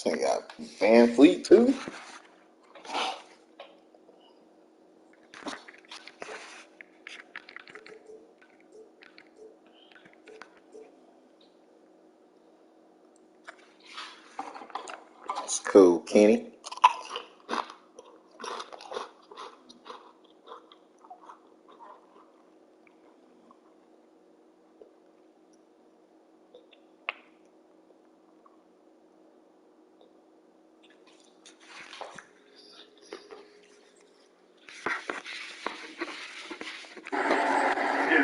They got Van Fleet too. That's cool, Kenny.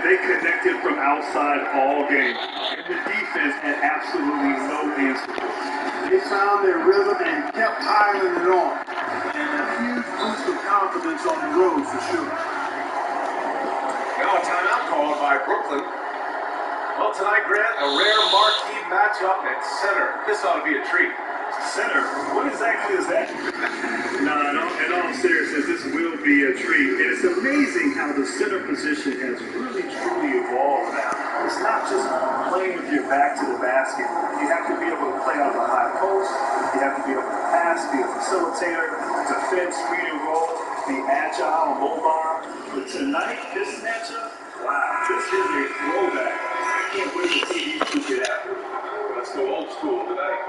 They connected from outside all game. And the defense had absolutely no answer. They found their rhythm and kept piling it on. And a huge boost of confidence on the road for sure. Now a timeout called by Brooklyn. Well, tonight, Grant, a rare marquee matchup at center. This ought to be a treat. Center? What exactly is that? No, in all seriousness, this will be a treat. And it's amazing how the center position has really, truly evolved now. It's not just playing with your back to the basket. You have to be able to play out the high post. You have to be able to pass, be a facilitator, defend, screen and roll, be agile, mobile. But tonight, this matchup, wow, this is a throwback. I can't wait to see these two get after it. Let's go old school tonight.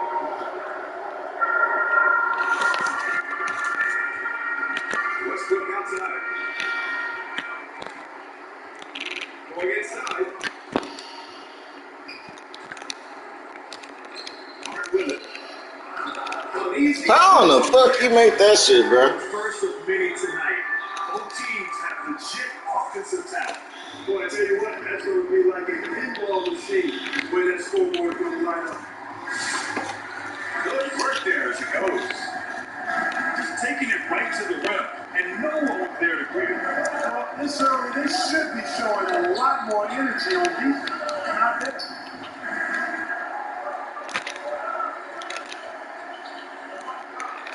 What's going on tonight? Going inside. Hard with it. How the fuck you make that shit, bro? First of many tonight. Both teams have legit offensive talent. Boy, I tell you what, that's going to be like a pinball machine where that scoreboard going to line up. Good work there as it goes. Just taking it right to the rim, and no one was there to greet it. Well, this early, they should be showing a lot more energy on defense. Not there.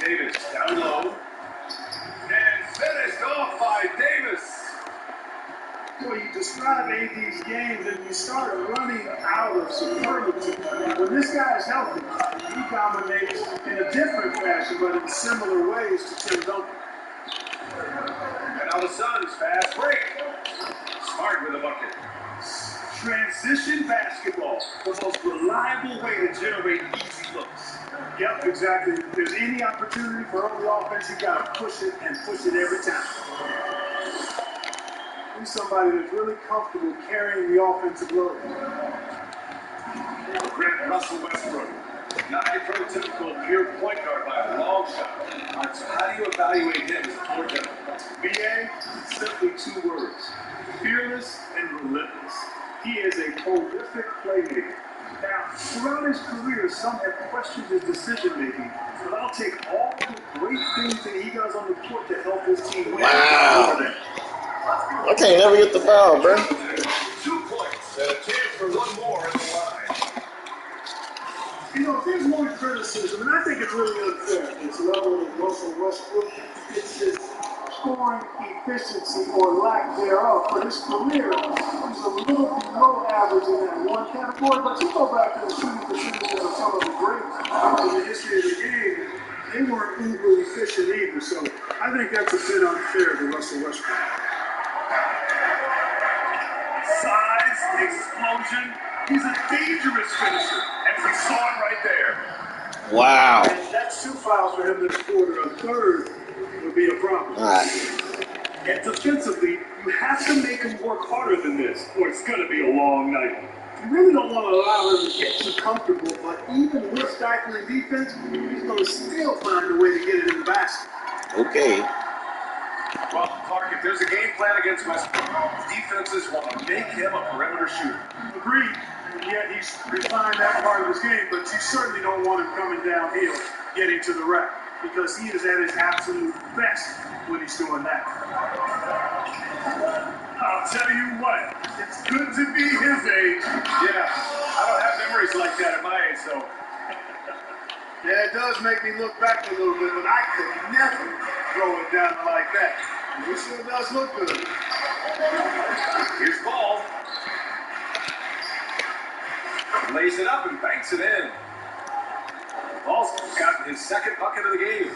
Davis down low. And finished off by Davis. Boy, you describe AD's games and you start running out of superlative. When this guy is healthy, he dominates in a different fashion, but in similar ways to Tim Duncan. And now the Suns fast break. Smart with a bucket. Transition basketball, the most reliable way to generate easy looks. Yep, exactly. If there's any opportunity for early offense, you got to push it and push it every time. He's somebody that's really comfortable carrying the offensive load. Grant Russell Westbrook, not a prototypical pure point guard by a long shot. All right, so how do you evaluate him as a floor general? BA, simply two words: fearless and relentless. He is a prolific playmaker. Now, throughout his career, some have questioned his decision-making, but I'll take all the great things that he does on the court to help his team win. Wow. I can't never get the foul, bro. 2 points and a chance for one more in the line. You know, if there's one criticism, and I think it's really unfair, it's level of Russell Westbrook, it's his scoring efficiency or lack thereof. For his career, he's a little below average in that one category, but you go back to the shooting percentages of some of the greats in the history of the game, they weren't uber efficient either. So I think that's a bit unfair to Russell Westbrook. Size, explosion, he's a dangerous finisher, as we saw it right there. Wow. And that's 2 fouls for him this quarter. A third would be a problem. All right. And defensively, you have to make him work harder than this, or it's going to be a long night. You really don't want to allow him to get too comfortable, but even with stifling defense, he's going to still find a way to get it in the basket. Okay. Well, Clark, if there's a game plan against Westbrook, defenses want to make him a perimeter shooter. Agreed. And yet he's refined that part of his game, but you certainly don't want him coming downhill, getting to the rack, because he is at his absolute best when he's doing that. I'll tell you what, it's good to be his age. Yeah, I don't have memories like that at my age, so. Yeah, it does make me look back a little bit, but I could never throw it down like that. It sure does look good. Here's ball. Lays it up and banks it in. Ball's gotten his second bucket of the game.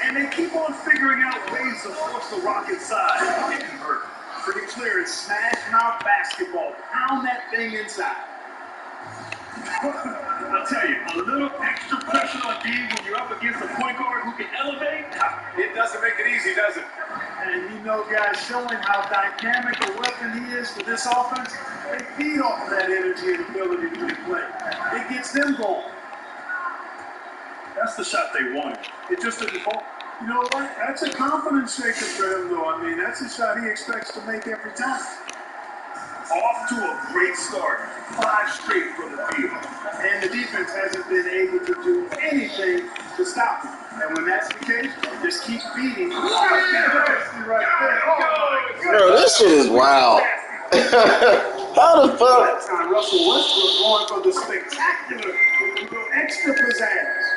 And they keep on figuring out ways to force the rock inside and convert. Pretty clear, it's smash mouth basketball. Pound that thing inside. I'll tell you, a little extra pressure on D when you're up against a point guard who can elevate. It doesn't make it easy, does it? And you know, guys, showing how dynamic a weapon he is for this offense, they feed off of that energy and ability to play. It gets them going. That's the shot they wanted. It just didn't fall. You know what? That's a confidence shaker for him, though. I mean, that's a shot he expects to make every time. Off to a great start. 5 straight from the field. And the defense hasn't been able to do anything to stop him. And when that's the case, just keep beating. Right there. Oh, Bro, this shit is wild. How the fuck? That time, Russell Westbrook going for the spectacular, the extra pizzazz.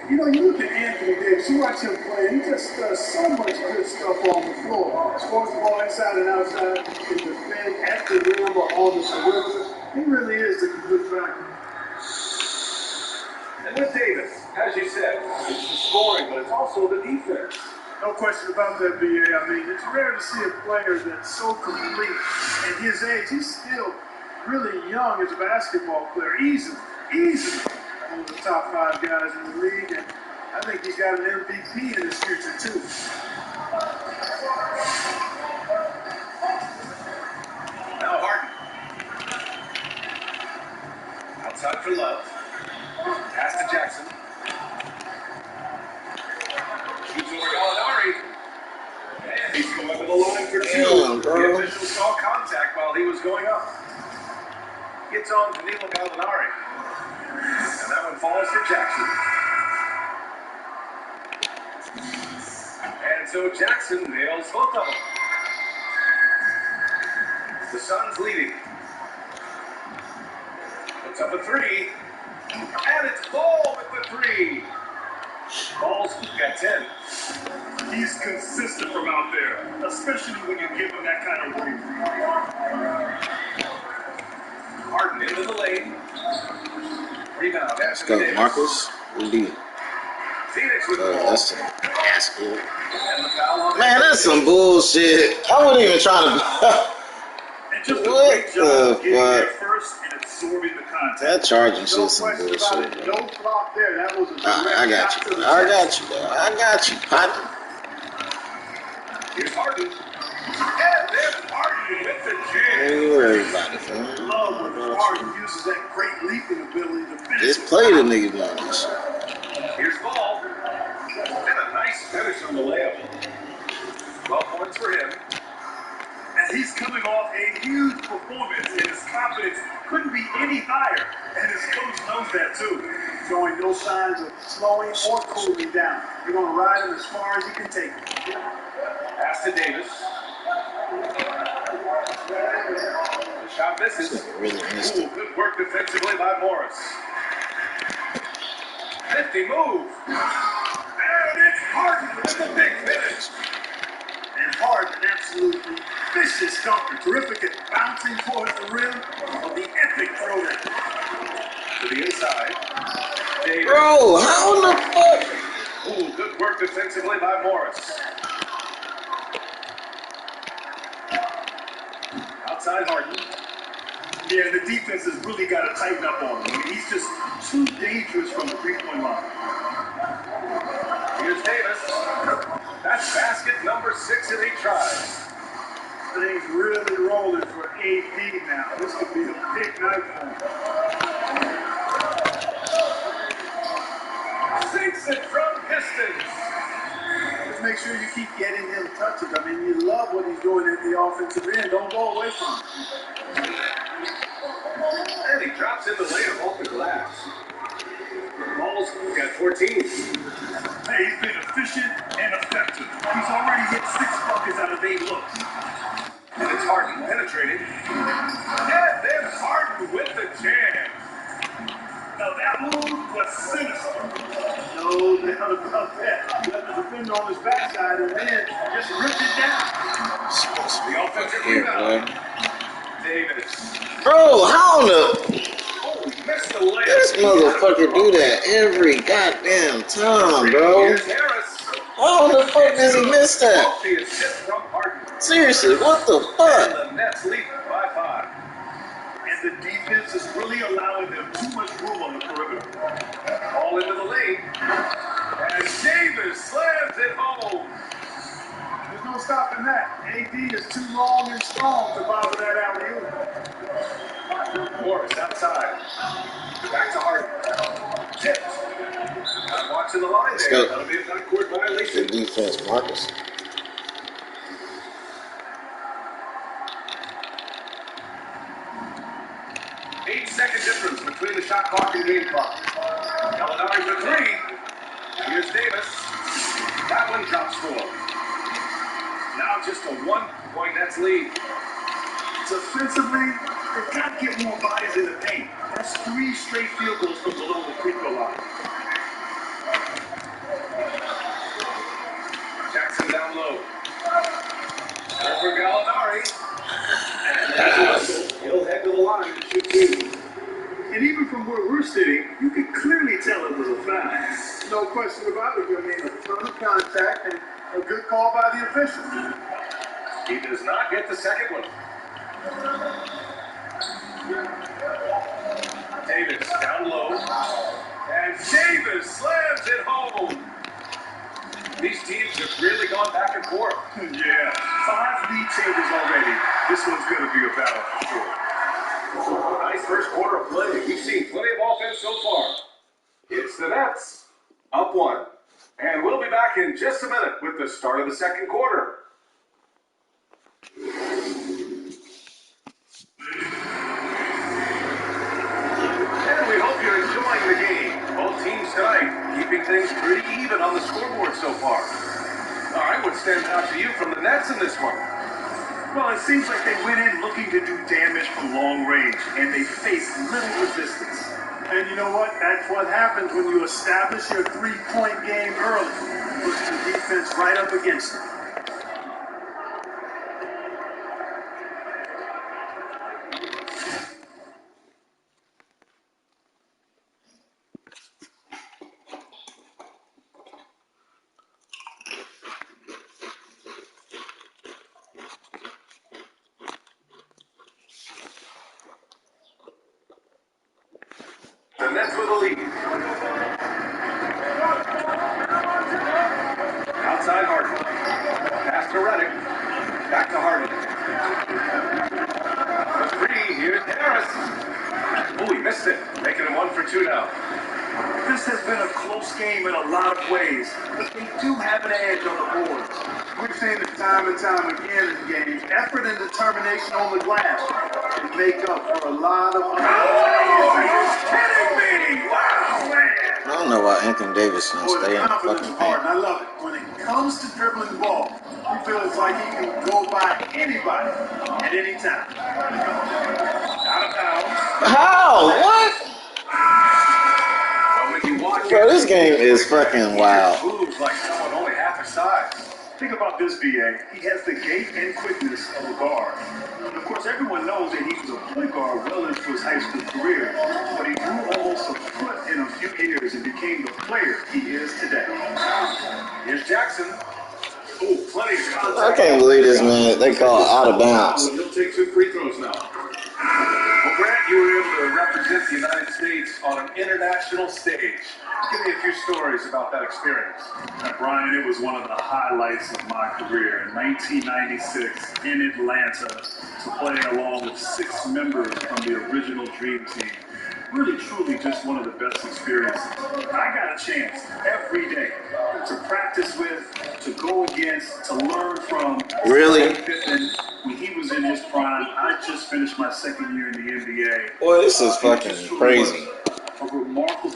You know, you look at Anthony Davis, you watch him play, he just does so much good stuff on the floor. Scores the ball inside and outside, can defend at the rim or on the perimeter. He really is the complete factor. And with Davis, as you said, it's the scoring, but it's also the defense. No question about that, B.A. I mean, it's rare to see a player that's so complete at his age. He's still really young as a basketball player, easily one of the top 5 guys in the league, and I think he's got an MVP in his future, too. Now Harden. Outside for Love. Pass to Jackson. Shoots over Gallinari. And he's going to the line for 2. Damn, bro. The official saw contact while he was going up. Gets on Danilo Gallinari. And that one falls to Jackson. And so Jackson nails both of them. The Suns leading. Puts up a 3. And it's Ball with the 3. Ball's got 10. He's consistent from out there, especially when you give him that kind of room. Harden into the lane. Rebound. Let's go, Marcus. Indeed. Phoenix with the ball. That's good. And the foul on Man, that's some bullshit. I wasn't even trying to. And just a What great job the getting there fuck? first and absorbing the contact. That charging No shit's some question about bullshit, it. bro. No flop there. That was a direct I got shot to you. the I chest. got you, bro. I got you, partner. Here's Harden. And there's Harden with the jam. Ain't worried about it, man. Love when Harden uses that great leaping ability to finish. Just play the nigga down this shit. Here's Ball. And a nice finish on the layup. 12 points for him. And he's coming off a huge performance, and his confidence couldn't be any higher. And his coach knows that too. Showing no signs of slowing or cooling down. You're going to ride him as far as you can take him. Pass to Davis. The shot misses. Really missed it. Ooh, good work defensively by Morris. 50 move. And it's Harden with a big finish. And Harden, absolutely vicious dunker. Terrific at bouncing towards the rim of the epic throwdown. To the inside. Davis. Bro, how the fuck? Ooh, good work defensively by Morris. Outside Harden. Yeah, the defense has really got to tighten up on him. I mean, he's just too dangerous from the three-point line. Here's Davis. That's basket number 6 in 8 tries. Things really rolling for AD now. This could be a big night for him. Sinks it from distance. Just make sure you keep getting him touches. I mean, you love what he's doing at the offensive end. Don't go away from him. And he drops in the layup off the glass. Ball's got 14. Hey, he's been efficient and effective. He's already hit 6 buckets out of 8 looks. And it's Harden penetrating. And there's Harden with the jam. Now that move was sinister. No doubt about that. Let the defender on his backside and then just ripped it down. The offensive Here, rebound. boy. Davis. Bro, how the? Holy missed the layup. This motherfucker do that every goddamn time, bro. Here's Harris. How the fuck does he miss that? The assist from Harden. Seriously, what the And fuck? the Nets lead by 5. And the defense is really allowing them too much room on the perimeter. All into the lane. And Davis slams it home. There's no stopping that. AD is too long and strong to bother that alley-oop. Morris outside. Back to Harden. Tipped. Not watching the line Let's there. go. That'll be a front-court violation. Good defense, Marcus. 8-second difference between the shot clock and game clock. Gallinari for 3. Here's Davis. That one drops score. Now just a 1-point Nets lead. Defensively, they've got to get more bodies in the paint. That's 3 straight field goals from below the free throw line. Jackson down low. Over Gallinari. He'll head to the line to shoot 2. And even from where we're sitting, you can clearly tell it was a foul. No question about it. I mean, a ton of contact and a good call by the official. He does not get the second one. Davis down low. And Davis slams it home. These teams have really gone back and forth. Yeah, 5 lead changes already. This one's going to be a battle for sure. Nice first quarter of play. We've seen plenty of offense so far. It's the Nets, up 1. And we'll be back in just a minute with the start of the second quarter. And we hope you're enjoying the game. Both teams tonight keeping things pretty even on the scoreboard so far. All right, what stands out to you from the Nets in this one? Well, it seems like they went in looking to do damage from long range, and they faced little resistance. And you know what? That's what happens when you establish your 3-point game early. Push the defense right up against it. The Nets with a lead. Outside Harden. Pass to Redick. Back to Harden. For 3, here's Harris. Oh, he missed it. Making it 1 for 2 now. This has been a close game in a lot of ways, but they do have an edge on the boards. We've seen it time and time again in games. Effort and determination on the glass can make up for a lot of... Oh, are you kidding me? Wow, man. I don't know why Anthony Davis can Boy, stay the in the confidence fucking is hard, and paint. I love it. When it comes to dribbling the ball, he feels like he can go by anybody at any time. Out of bounds. How? What? But when you watch Bro, this game is fucking wild. he moves like someone only half his size. Think about this, BA. He has the gait and quickness of a guard. And of course, everyone knows that he was a point guard well into his high school career, but he grew almost a foot in a few years and became the player he is today. Here's Jackson. Oh, plenty of contact. I can't believe this, man. They call it out of bounds. He'll take 2 free throws now. Well, Grant, you were able to represent the United States on an international stage. Give me a few stories about that experience. Now, Brian, it was one of the highlights of my career. In 1996, in Atlanta, to play along with 6 members from the original Dream Team. Really, truly, just one of the best experiences. I got a chance every day to practice with, to go against, to learn from. Really? Pippen, when he was in his prime, I just finished my 2nd year in the NBA. Boy, this is fucking crazy.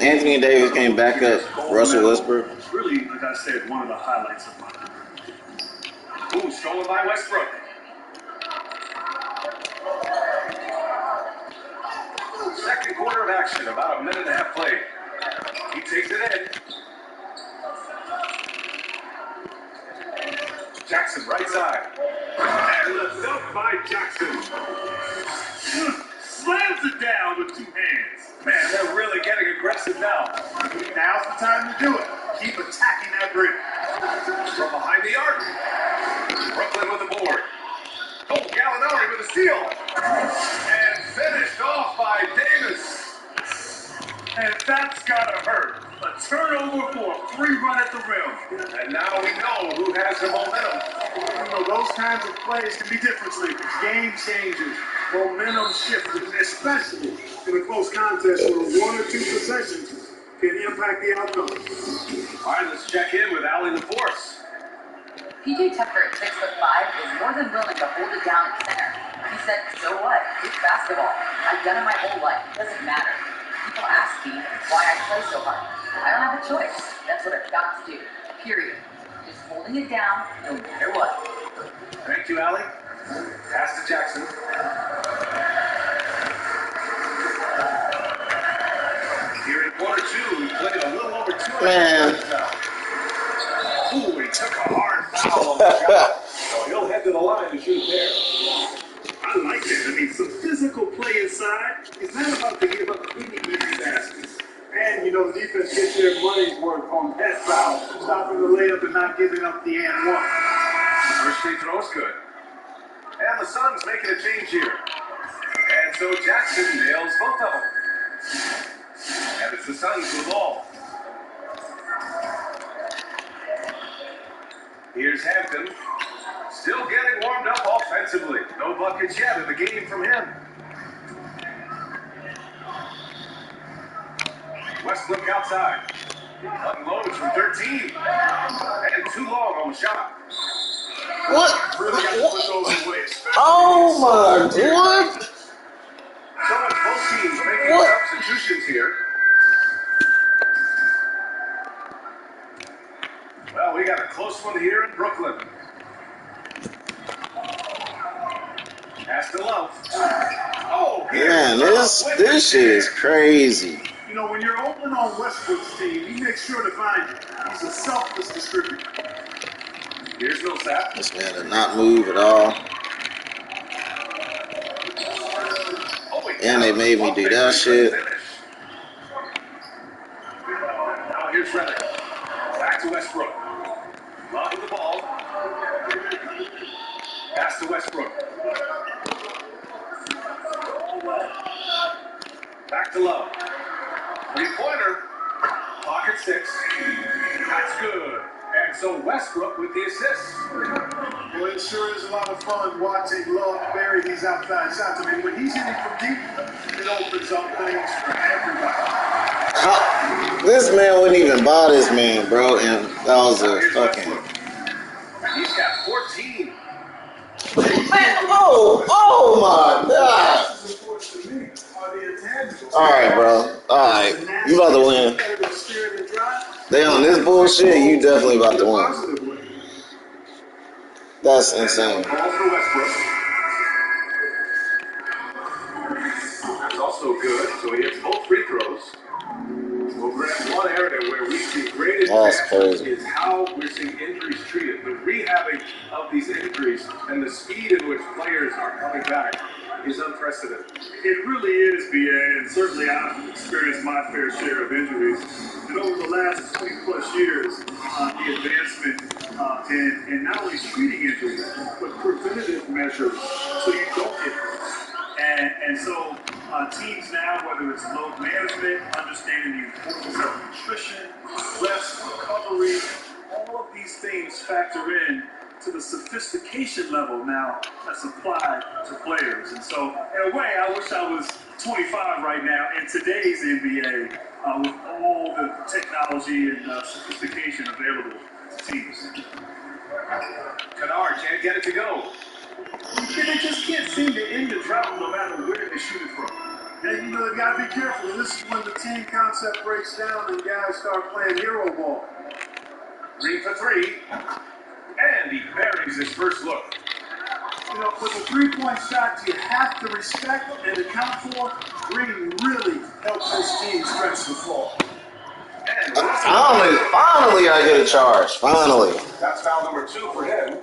Anthony Davis came back up. Russell Westbrook. Really, like I said, one of the highlights of my career. Ooh, stolen by Westbrook. Second quarter of action, about a minute and a half played. He takes it in. Jackson, right side. And left up by Jackson. Slams it down with 2 hands. Man, they're really getting aggressive now. Now's the time to do it. Keep attacking that rim. From behind the arc. Brooklyn with the board. Oh, Gallinari with a steal. And finished off by Davis. And that's gotta hurt. A turnover for a free run at the rim. And now we know who has the momentum. You know, those kinds of plays can be difference makers, game changers, momentum shifters, especially in a close contest where one or two possessions can impact the outcome. All right, let's check in with Allie LaForce. PJ Tucker at 6'5" is more than willing to hold it down at center. He said, so what? It's basketball. I've done it my whole life. It doesn't matter. People ask me why I play so hard. I don't have a choice. That's what I've got to do. Period. Just holding it down no matter what. Thank you, Allie. Pass to Jackson. Here in quarter two, we played a little over 2 minutes now. Ooh, he took a hard foul on the shot. So he'll head to the line to shoot there. I like it. I mean, some physical play inside. It's not about the give up really easy baskets. And, you know, the defense gets their money's worth on that foul, stopping the layup and not giving up the and one. First free throw's good. And the Suns making a change here. And so Jackson nails both of them. And it's the Suns with the ball. Here's Hampton. Still getting warmed up offensively. No buckets yet in the game from him. Westbrook outside. Unloads from 13. And too long on the shot. What? Really got to put those away. Oh my! What? Showing both teams making substitutions here. Well, we got a close one here in Brooklyn. Pass to Love. Oh, Man, this shit is crazy. You know, when you're open on Westbrook's team, he makes sure to find you. He's a selfless distributor. Here's Millsap. This man did not move at all. And they made me do that shit. Now here's Reddick. Back to Westbrook. Love with the ball. Pass to Westbrook. Back to Love. Three-pointer. Pocket 6. That's good. And so Westbrook with the assist. Well, it sure is a lot of fun watching Love bury these outside shots. I mean, when he's hitting from deep, it opens up things for everybody. This man wouldn't even buy this man, bro. And that was a fucking. He's got 14. Oh my god. Alright, bro. Alright. You about to win. They on this bullshit, you definitely about to win. That's insane. Ball for Westbrook. That's also good. So he hits both free throws. We'll grab one area where we see great advantage is how we're seeing injuries treated. The rehabbing of these injuries and the speed in which players are coming back is unprecedented. It really is, BA, and certainly I've experienced my fair share of injuries. And over the last 20 plus years, the advancement in not only treating injuries, but preventative measures so you don't get hurt. And so teams now, whether it's load management, understanding the importance of nutrition, rest, recovery, all of these things factor in to the sophistication level now that's applied to players. And so, in a way, I wish I was 25 right now in today's NBA with all the technology and sophistication available to teams. Kennard can't get it to go. And they just can't seem to end the drought no matter where they shoot it from. And, you know, they got to be careful. This is when the team concept breaks down and guys start playing hero ball. Green for 3. And he buries his first look. You know, with the three-point shots you have to respect and account for, Green really helps his team stretch the floor. And Finally, I get a charge. Finally. that's foul number 2 for him.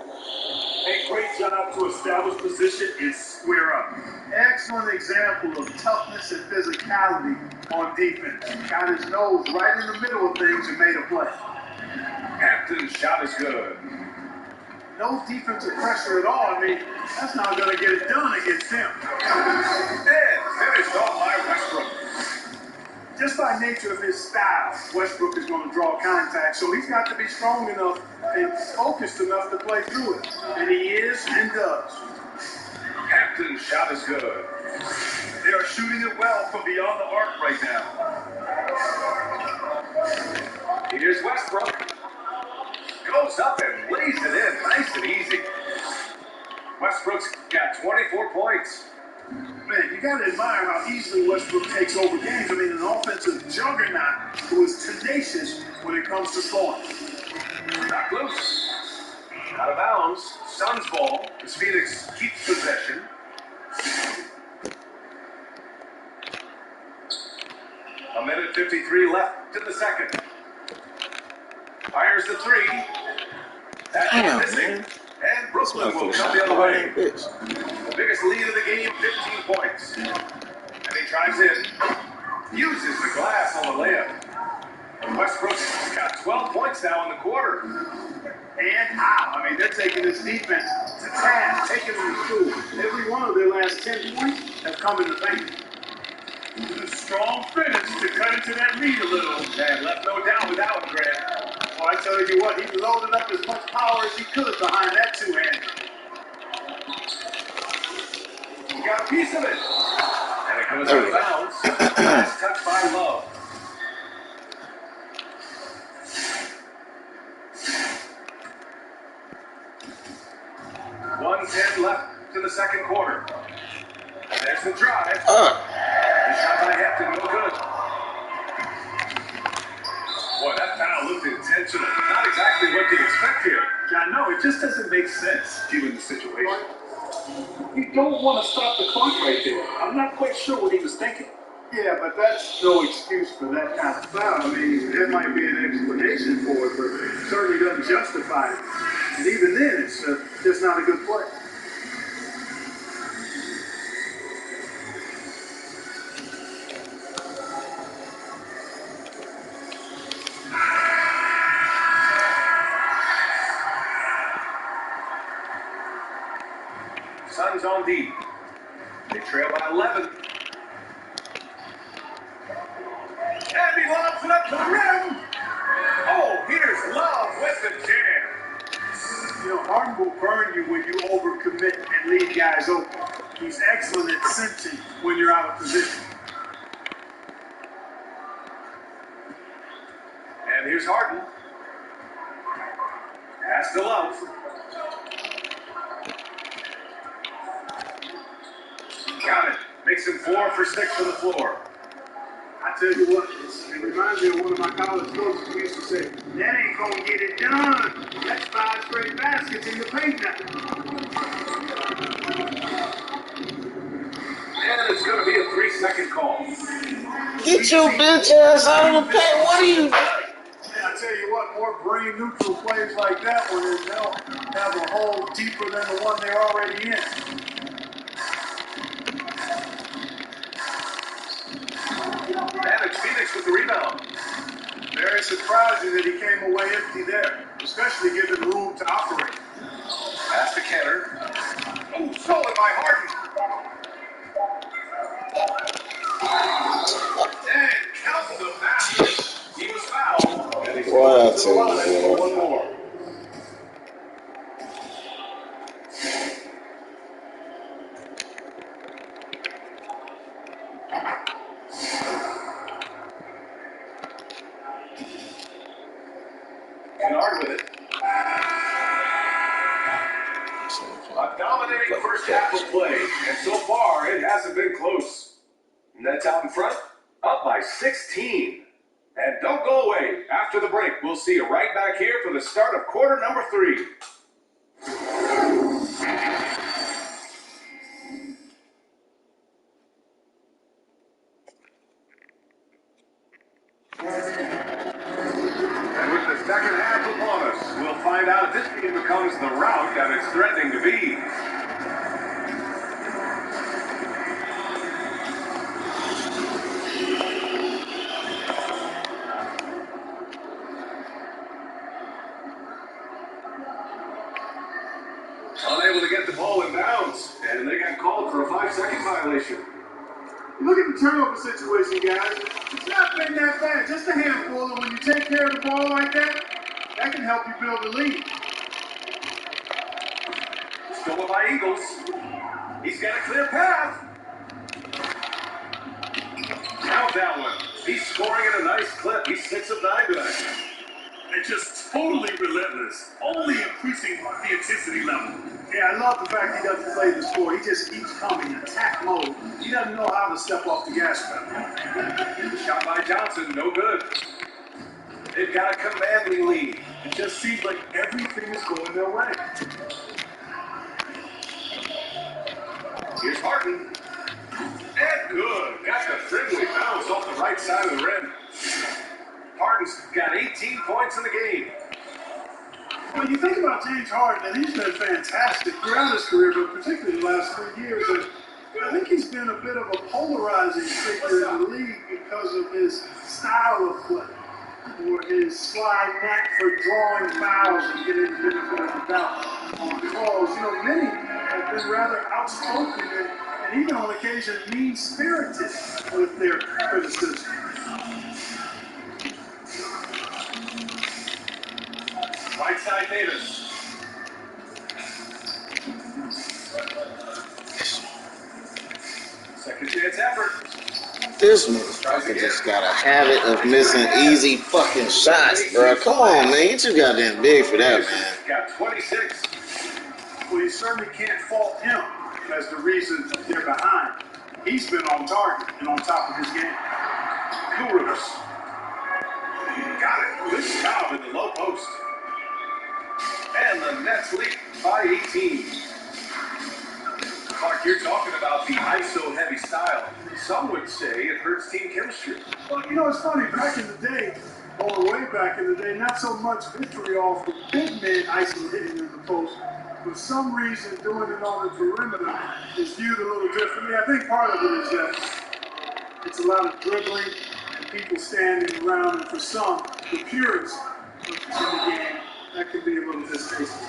A great job to establish position and square up. Excellent example of toughness and physicality on defense. Got his nose right in the middle of things and made a play. Hampton's shot is good. No defensive pressure at all. I mean, that's not going to get it done against him. And finished off by Westbrook. Just by nature of his style, Westbrook is going to draw contact, so he's got to be strong enough and focused enough to play through it. And he is and does. Hampton's shot is good. They are shooting it well from beyond the arc right now. Here's Westbrook. Goes up and lays it in nice and easy. Westbrook's got 24 points. Man, you got to admire how easily Westbrook takes over games. I mean, an offensive juggernaut who is tenacious when it comes to scoring. Knocked loose. Out of bounds. Suns ball as Phoenix keeps possession. A minute 53 left in the second. Fires the three. That's missing. And Brooklyn will come the other way. The biggest lead of the game, 15 points. And he drives in. Uses the glass on the layup. And Westbrook's got 12 points now in the quarter. And how? I mean, they're taking this defense to task, taking them to school. Every one of their last 10 points have come in the paint. A strong finish to cut into that lead a little. And left no doubt with Allen Grant. Well, I tell you what, he loaded up as much power as he could behind that two-hander. He got a piece of it. And it goes out of bounds. Nice touch by Love. .110 left in the second quarter. There's the drive. The shot by Hampton, no good. Boy, that foul looked intentional. Not exactly what you'd expect here. Yeah, no, it just doesn't make sense Given the situation. You don't want to stop the clock right there. I'm not quite sure what he was thinking. Yeah, but that's no excuse for that kind of foul. I mean, there might be an explanation for it, but it certainly doesn't justify it. And even then, it's just not a good play. Suns on deep. They trail by 11. And he lobs it up to the rim. Oh, here's Love with the jam. You know, Harden will burn you when you overcommit and leave guys open. He's excellent at sensing when you're out of position. And here's Harden. Pass to Love. Got it. Makes him 4 for 6 from the floor. I tell you what, it reminds me of one of my college coaches who used to say, that ain't going to get it done. That's 5 straight baskets in the paint now. And it's going to be a 3-second call. Get your bitch ass out of the paint. What are you doing? I tell you what, more brain neutral plays like that one, is they'll have a hole deeper than the one they're already in. And it's Phoenix with the rebound. Very surprising that he came away empty there, especially given room to operate. Pass to Kenner. Oh, stolen by Harden. And counts the basket. He was fouled. And he's Wow, going to the line for one more. Kennard with it. A dominating first half of play, and so far it hasn't been close. Nets out in front, up by 16. And don't go away. After the break, we'll see you right back here for the start of quarter number 3. And with the second half upon us, we'll find out if this game becomes the rout that it's threatening to be. for a 5-second violation. Look at the turnover situation, guys. It's not been that bad. Just a handful, and when you take care of the ball like that, that can help you build a lead. Stolen by Eagles. He's got a clear path. Now that one. He's scoring at a nice clip. He's 6 of 9 tonight. And just totally relentless, only increasing the intensity level. Yeah, I love the fact he doesn't play the score. He just keeps coming, attack mode. He doesn't know how to step off the gas pedal. Shot by Johnson, no good. They've got a commanding lead. It just seems like everything is going their way. Here's Harden. And good. Got the friendly bounce off the right side of the rim. Harden's got 18 points in the game. When you think about James Harden, and he's been fantastic throughout his career, but particularly the last 3 years, and I think he's been a bit of a polarizing figure in the league because of his style of play, or his slide knack for drawing fouls and getting the benefit of the doubt on calls. You know, many have been rather outspoken and even on occasion mean-spirited with their criticism. Right side Davis. Second chance effort. This motherfucker just got a habit of missing easy fucking shots, bro. Come on, man. You too goddamn big for that, man. Got 26. Well, you certainly can't fault him as the reason they're behind. He's been on target and on top of his game. Coolers. Got it. Good job in the low post. And the Nets lead by 18. Clark, you're talking about the ISO-heavy style. Some would say it hurts team chemistry. Well, you know, it's funny. Back in the day, or way back in the day, not so much victory-off with big men isolating in the post. For some reason, doing it on the perimeter is viewed a little differently. I think part of it is that it's a lot of dribbling and people standing around, and for some, the purists of the game, that can be a little distasteful.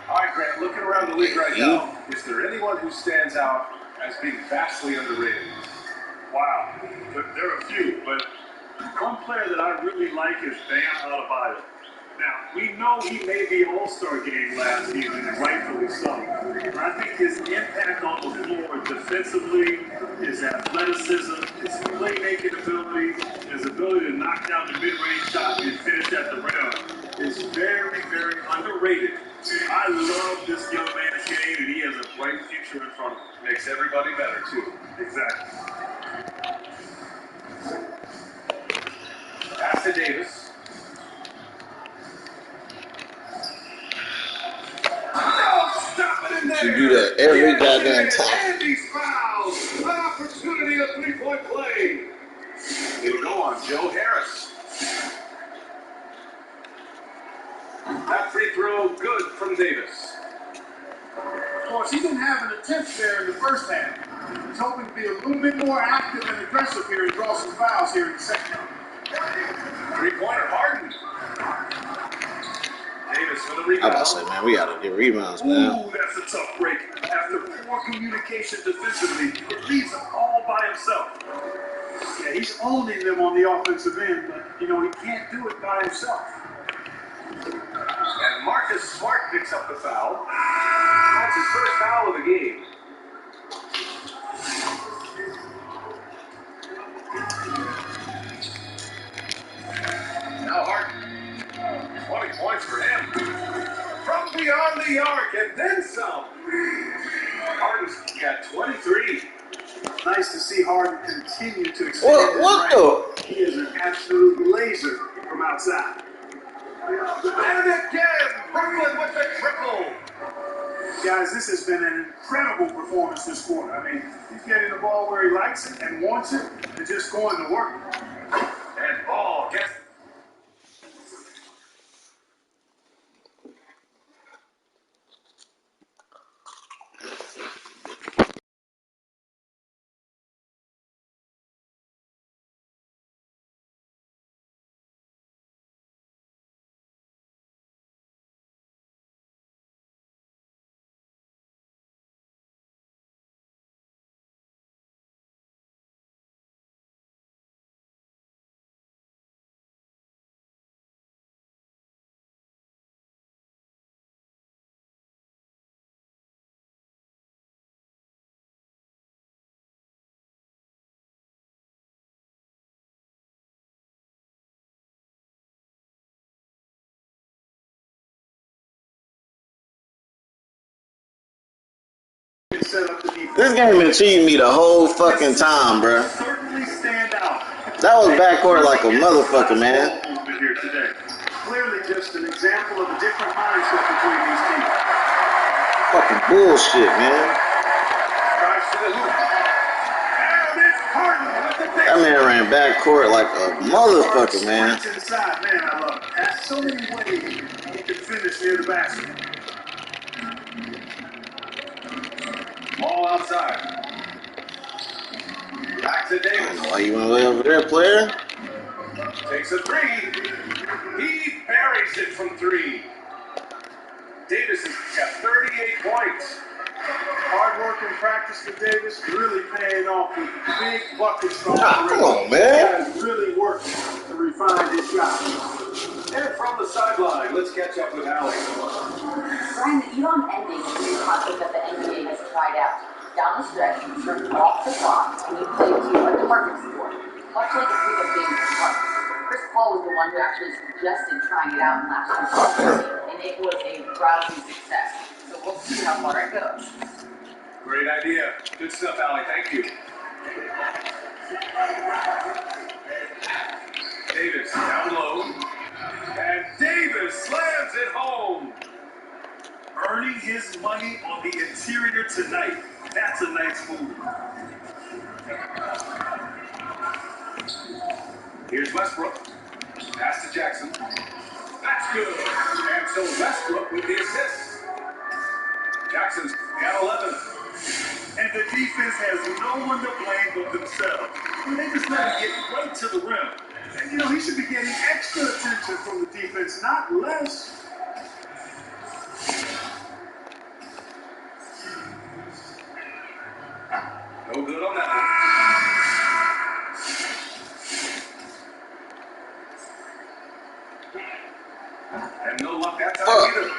All right, Grant, looking around the league right now, is there anyone who stands out as being vastly underrated? Wow, there are a few, but one player that I really like is Bam Adebayo. Now, we know he made the All-Star game last season, and rightfully so. But I think his impact on the floor defensively, his athleticism, his playmaking ability, his ability to knock down the mid-range shot and finish at the rim is very, very underrated. I love this young man's game, and he has a bright future in front of him. Makes everybody better, too. Exactly. Pass to Davis. You do that every goddamn time. And these fouls. An opportunity, a three-point play. It'll go on Joe Harris. That free throw good from Davis. Of course, he didn't have an attempt there in the first half. He was hoping to be a little bit more active and aggressive here and draw some fouls here in the second half. Three-pointer Harden. Davis for the I'm rebound. about to say, man, we gotta get rebounds, man. Ooh, that's a tough break. After poor communication defensively, it leaves him all by himself. Yeah, he's owning them on the offensive end, but, you know, he can't do it by himself. And Marcus Smart picks up the foul. That's his first foul of the game. Now Harden. 20 points for him. From beyond the arc and then some. Harden's got 23. Nice to see Harden continue to extend his What range. the? He is an absolute laser from outside. And again, Brooklyn with the triple. Guys, this has been an incredible performance this quarter. I mean, he's getting the ball where he likes it and wants it and just going to work. And ball gets set up the defense. This game been cheating me the whole fucking time, bro. Certainly stand out. That was backcourt like a motherfucker, man. Here today. Clearly just an example of a different mindset between these teams. Fucking bullshit, man. That man ran backcourt like a motherfucker, man. Inside, man, I love it. There's so many ways he can finish near the basket. Ball outside. Back to I don't Davis. know why you went way over there, player. Takes a three. He buries it from three. Davis has got 38 points. Hard work and practice for Davis really paying off with big buckets from the Come on, man. He has really worked to refine his shot. And from the sideline, let's catch up with Allie. Brian, the Elon ending is a new concept that the NBA has tried out. Down the stretch, you turn off the clock and you play to a department store, much like a group of games of cards. Chris Paul was the one who actually suggested trying it out in last year's season, and it was a rousing success. So we'll see how far it goes. Great idea. Good stuff, Allie. Thank you. Davis down low. And Davis slams it home. Earning his money on the interior tonight. That's a nice move. Here's Westbrook. Pass to Jackson. That's good. And so Westbrook with the assist. Jackson's got 11. And the defense has no one to blame but themselves. They just let him get right to the rim. And, you know, he should be getting extra attention from the defense, not less. No good on that one. And no luck that time either.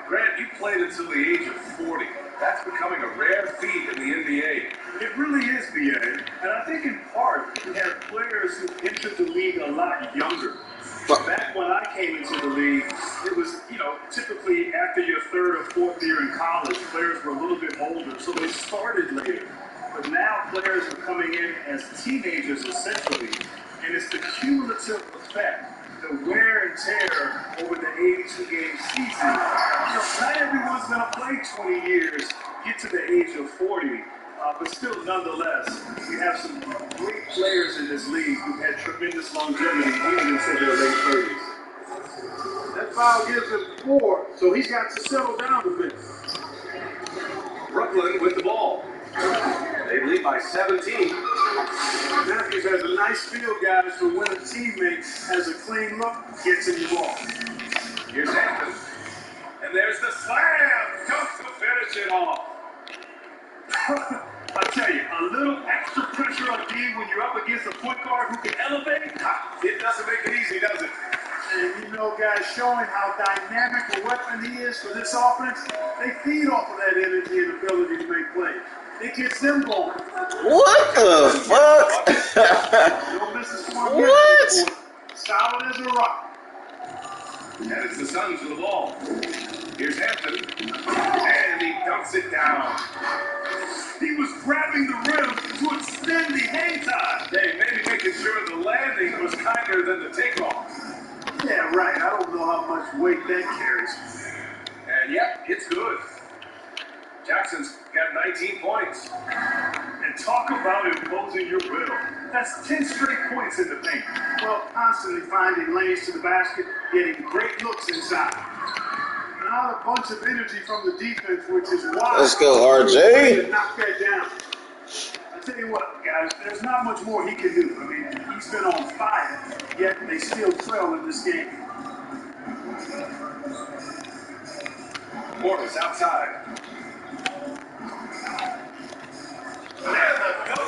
Grant, you played until the age of 40. That's becoming a rare feat in the NBA. It really is, BA. And I think in part, we have players who entered the league a lot younger. Back when I came into the league, it was, you know, typically after your third or fourth year in college, players were a little bit older, so they started later. But now players are coming in as teenagers, essentially, and it's the cumulative effect, the wear and tear over the 82-game season. You know, not everyone's going to play 20 years, get to the age of 40. But still, nonetheless, we have some great players in this league who've had tremendous longevity even into their late 30s. That foul gives him 4, so he's got to settle down a bit. Brooklyn with the ball. They lead by 17. Matthews has a nice feel, guys, for when a teammate has a clean look, gets in the ball. Here's Hampton. And there's the slam. Just to finish it off. I tell you, a little extra pressure on D when you're up against a point guard who can elevate, It doesn't make it easy, does it? and you know, guys, showing how dynamic a weapon he is for this offense, they feed off of that energy and ability to make plays. It gets them going. What the fuck? Don't miss a smart What? Solid as a rock. And it's the Suns with the ball. Here's Hampton. And he dunks it down. He was grabbing the rim to extend the hang time. Hey, maybe making sure the landing was kinder than the takeoff. Yeah, right. I don't know how much weight that carries. And yep, it's good. Jackson's got 19 points. And talk about imposing your will. That's 10 straight points in the paint. Well, constantly finding lanes to the basket, getting great looks inside. Not a bunch of energy from the defense, which is why. Let's go, RJ. Knock that down. I tell you what, guys, there's not much more he can do. I mean, he's been on fire, yet they still trail in this game. Morris outside.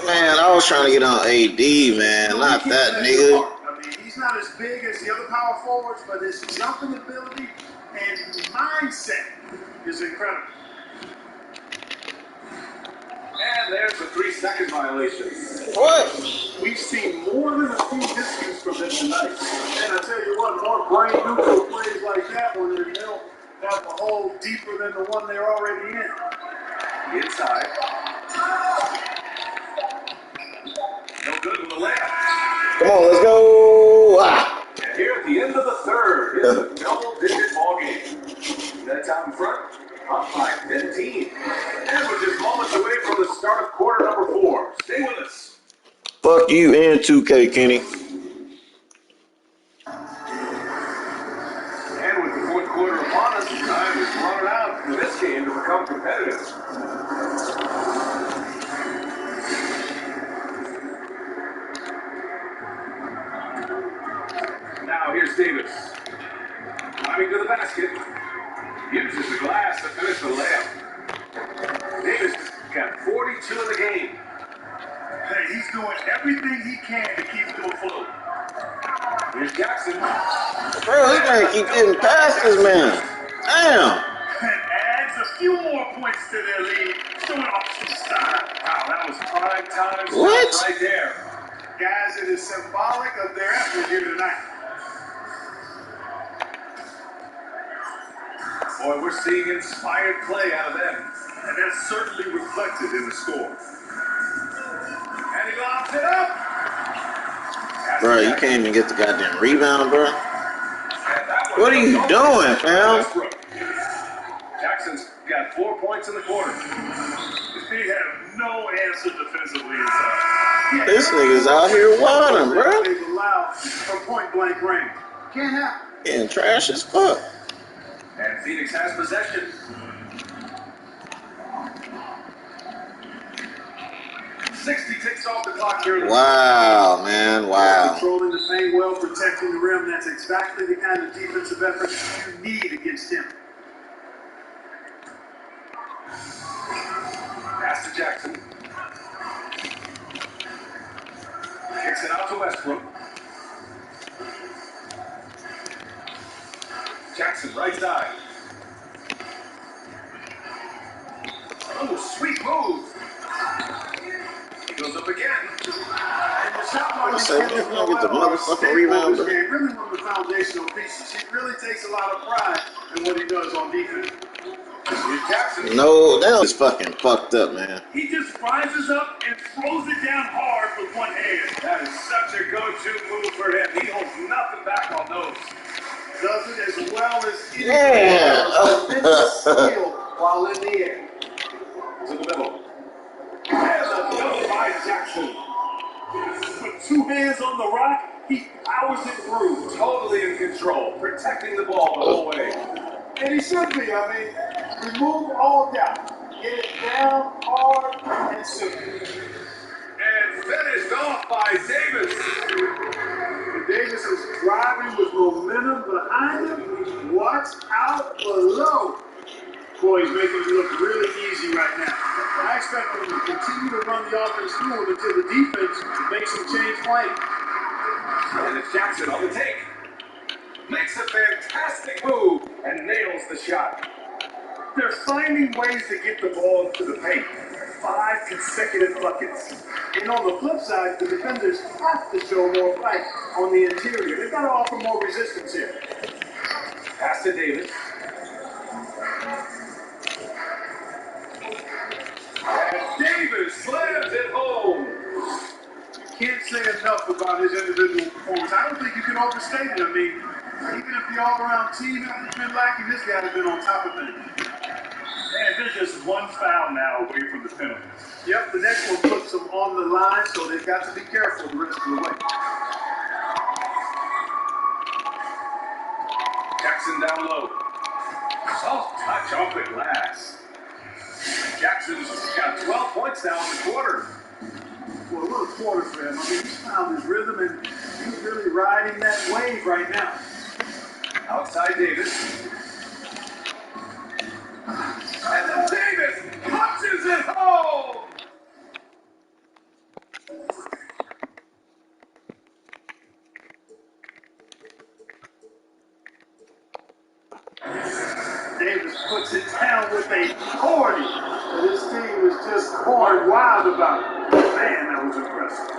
Man, I was trying to get on AD, man. Not that nigga. I mean, he's not as big as the other power forwards, but his jumping ability and mindset is incredible. And there's a 3-second violation. What? We've seen more than a few disputes from him tonight. And I tell you what, more brain-neutral plays like that one, they'll have a hole deeper than the one they're already in. Inside. No good with the layup. Come on, let's go. Ah. And here at the end of the third, it's a double-digit ball game. That's out in front, up by 15. And we're just moments away from the start of quarter number 4. Stay with us. Fuck you and 2K, Kenny. And with the fourth quarter upon us, time is running out for this game to become competitive. Now here's Davis. Driving to the basket. Uses the glass to finish the layup. Davis got 42 in the game. Hey, he's doing everything he can to keep them afloat. Here's Jackson. Bro, this man keep getting past this man. Damn. And adds a few more points to their lead, showing off some style. Wow, that was prime time What? stuff right there. Guys, it is symbolic of their effort here tonight. Boy, we're seeing inspired play out of them. And that's certainly reflected in the score. And he lobs it up. Bro, you can't even get the goddamn rebound, bro. And that one What are you goes doing, over fam? Westbrook. Jackson's got 4 points in the quarter. They have no answer defensively inside. This nigga's out here whining, bro. They've allowed from point blank range. Can't happen. Getting trash as fuck. And Phoenix has possession. 60 ticks off the clock here. Wow, man, wow. Controlling the paint well, protecting the rim. That's exactly the kind of defensive effort you need against him. Pass to Jackson. Kicks it out to Westbrook. Jackson, right side. Oh, sweet move. He goes up again. And the shot I said, you're gonna get the motherfucking rebound, bro. Really one of the foundational pieces. He really takes a lot of pride in what he does on defense. Here's Jackson. No, that was fucking fucked up, man. He just rises up and throws it down hard with one hand. That is such a go-to move for him. He holds nothing back on those. Does it as well as Yeah. skill while in the air. To the middle. And the double by Jackson. With 2 hands on the rock, he powers it through. Totally in control, protecting the ball the whole way. And he should be. I mean, remove all doubt. Get it down hard and simple. And finished off by Davis. And Davis is driving with momentum behind him. Watch out below. Boy, he's making it look really easy right now. I expect him to continue to run the offense through it until the defense makes him change play. And it's Jackson on the take. Makes a fantastic move and nails the shot. They're finding ways to get the ball into the paint. 5 consecutive buckets. And on the flip side, the defenders have to show more fight on the interior. They've got to offer more resistance here. Pass to Davis. And Davis slams it home. Can't say enough about his individual performance. I don't think you can overstate it. I mean, even if the all-around team has been lacking, this guy has been on top of things. And there's just one foul now away from the penalty. Yep, the next one puts them on the line, so they've got to be careful the rest of the way. Jackson down low. Soft touch off the glass. Jackson's got 12 points now in the quarter. Well, what a quarter for him. I mean, he's found his rhythm, and he's really riding that wave right now. Outside Davis. And then Davis punches it home! Davis puts it down with a 40. And this team is just going wild about it. Man, that was impressive.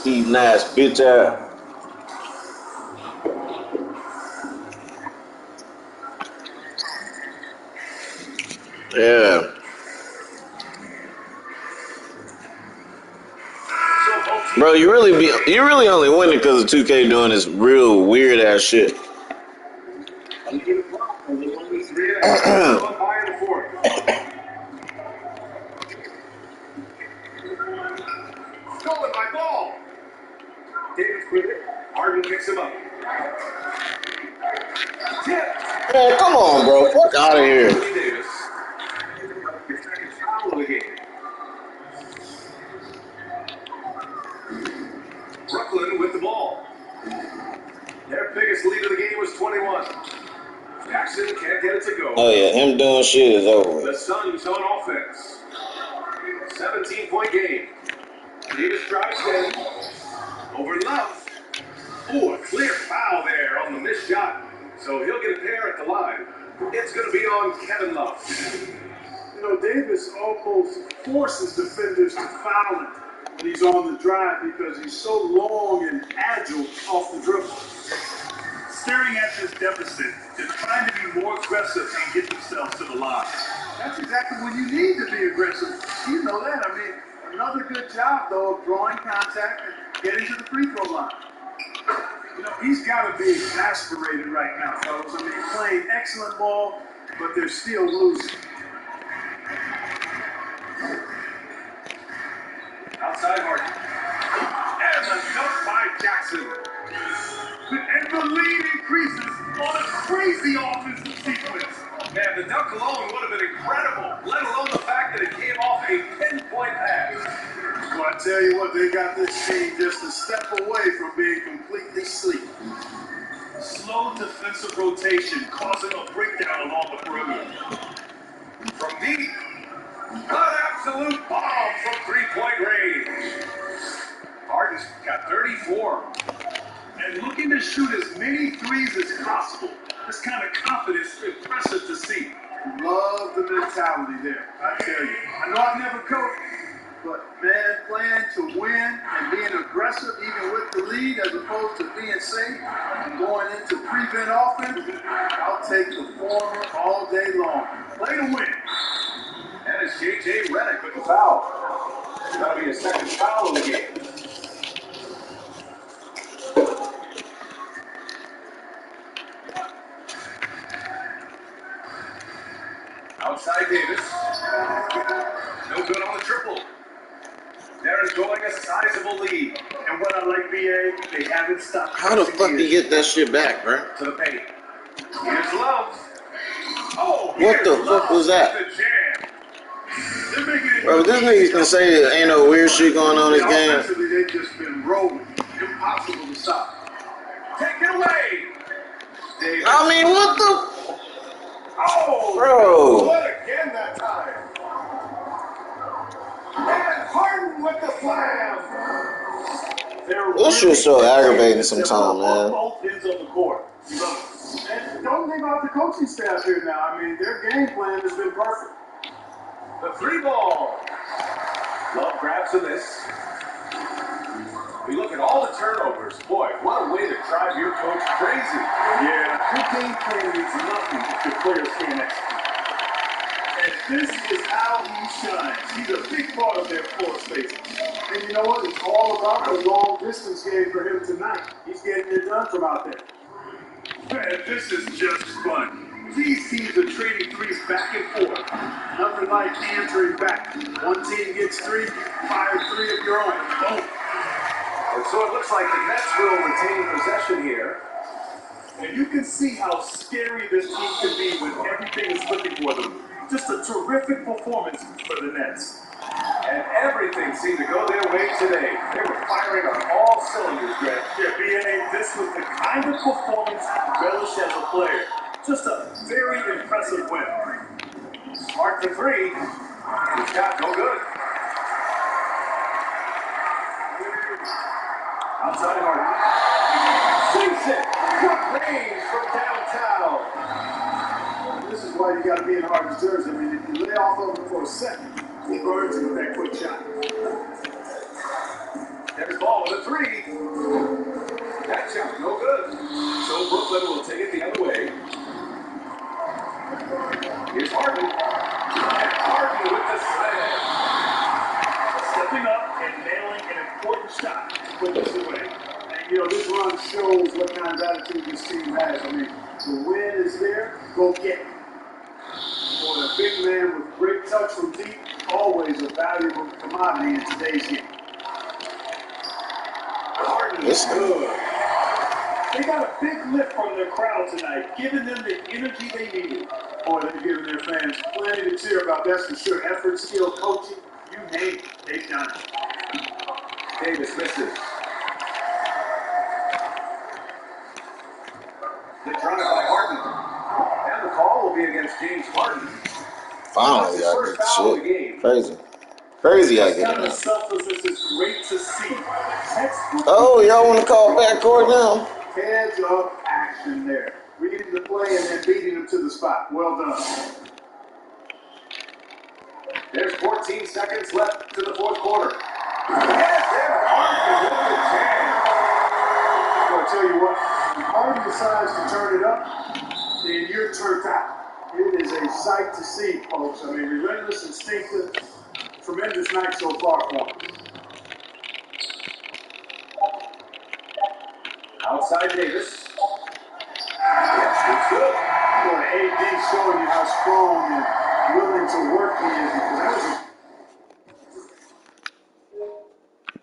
Steve Nash, bitch ass. Yeah. Bro, you really only winning because of 2K doing this real weird ass shit. Stolen by ball. Davis with it. Harden picks him up. Tip. Man, come on, bro. Fuck out of here. Davis. Your second foul of the game. Brooklyn with the ball. Their biggest lead of the game was 21. Jackson can't get it to go. Oh yeah, him doing shit is over with. The Suns on offense. 17-point game. Davis drives in. Over Love. Oh, a clear foul there on the missed shot. So he'll get a pair at the line. It's going to be on Kevin Love. You know, Davis almost forces defenders to foul him when he's on the drive because he's so long and agile off the dribble. Staring at this deficit, they're trying to be more aggressive and get themselves to the line. That's exactly when you need to be aggressive. You know that. I mean, another good job, though, of drawing contact and getting to the free throw line. You know, he's got to be exasperated right now, fellas. I mean, playing excellent ball, but they're still losing. Outside Harden. And a dunk by Jackson. And the lead increases on a crazy offensive sequence. Man, the dunk alone would have been incredible, let alone the fact that it came off a pinpoint pass. Well, I tell you what, they got this team just a step away from being completely sleepy. Slow defensive rotation causing a breakdown along the perimeter. From deep, an absolute bomb from three-point range. Harden's got 34. And looking to shoot as many threes as possible. This kind of confidence is impressive to see. Love the mentality there, I tell you. I know I've never coached, but man, playing to win and being aggressive even with the lead as opposed to being safe and going into prevent offense, I'll take the former all day long. Play to win. And it's J.J. Redick with the foul. It's got to be a second foul of the game. Outside Davis. No good on the triple. They're enjoying a sizable lead. And what I like, BA, they haven't stopped. How the fuck you get that shit back, bro? To the paint. Here's Love. Oh, What the fuck was that? The jam. Bro, this nigga can say there ain't no weird shit going on in this game. Offensively, they've just been rolling. Impossible to stop. Take it away. Davis. I mean, what the? Oh, Bro. what again that time? And Harden with the slam. This shit's so aggravating sometimes, man. Both ends of the court. And don't leave out the coaching staff here now. I mean, their game plan has been perfect. The three ball. Love grabs the miss. We look at all the turnovers. Boy, what a way to drive your coach crazy. Yeah, good game plan means nothing if your players can't execute. And this is how he shines. He's a big part of their floor spacing. And you know what? It's all about the long distance game for him tonight. He's getting it done from out there. Man, this is just fun. These teams are trading threes back and forth. Nothing like answering back. One team gets three, fire three of your own. Boom. And so it looks like the Nets will retain possession here. And you can see how scary this team can be when everything is looking for them. Just a terrific performance for the Nets. And everything seemed to go their way today. They were firing on all cylinders, Greg. Yeah, BA, this was the kind of performance you relish as a player. Just a very impressive win. Smart for three. His shot no good. Outside Harden. Shoots it. Quick range from downtown. This is why you got to be in Harden's jersey. I mean, if you lay off of him for a second, he burns you with that quick shot. There's ball with a three. That shot, no good. So Brooklyn will take it the other way. Here's Harden. And Harden with the slam. Stepping up and nailing an important shot to put this away. And, you know, this run shows what kind of attitude this team has. I mean, the win is there, go get it. For a big man with great touch from deep, always a valuable commodity in today's game. Harden is good. They got a big lift from their crowd tonight, giving them the energy they needed. Boy, they're giving their fans plenty to cheer about, that's for sure. Effort, skill, coaching, you name it, they've done it. Davis misses. The drive by Harden. And the call will be against James Harden. Finally, I get the shit. Crazy. Crazy, I This get kind it of now. selflessness is great to see. Oh, y'all want to call backcourt now? Heads up action there. Reading the play and then beating him to the spot. Well done. There's 14 seconds left to the fourth quarter. Yes, and Harden with the jam. Well, I tell you what, when Harden decides to turn it up, then you're turned out. It is a sight to see, folks. I mean, relentless, instinctive, tremendous night so far for him. Outside Davis. Yes, it's good. Boy, AD showing you how strong and willing to work he is, because that was a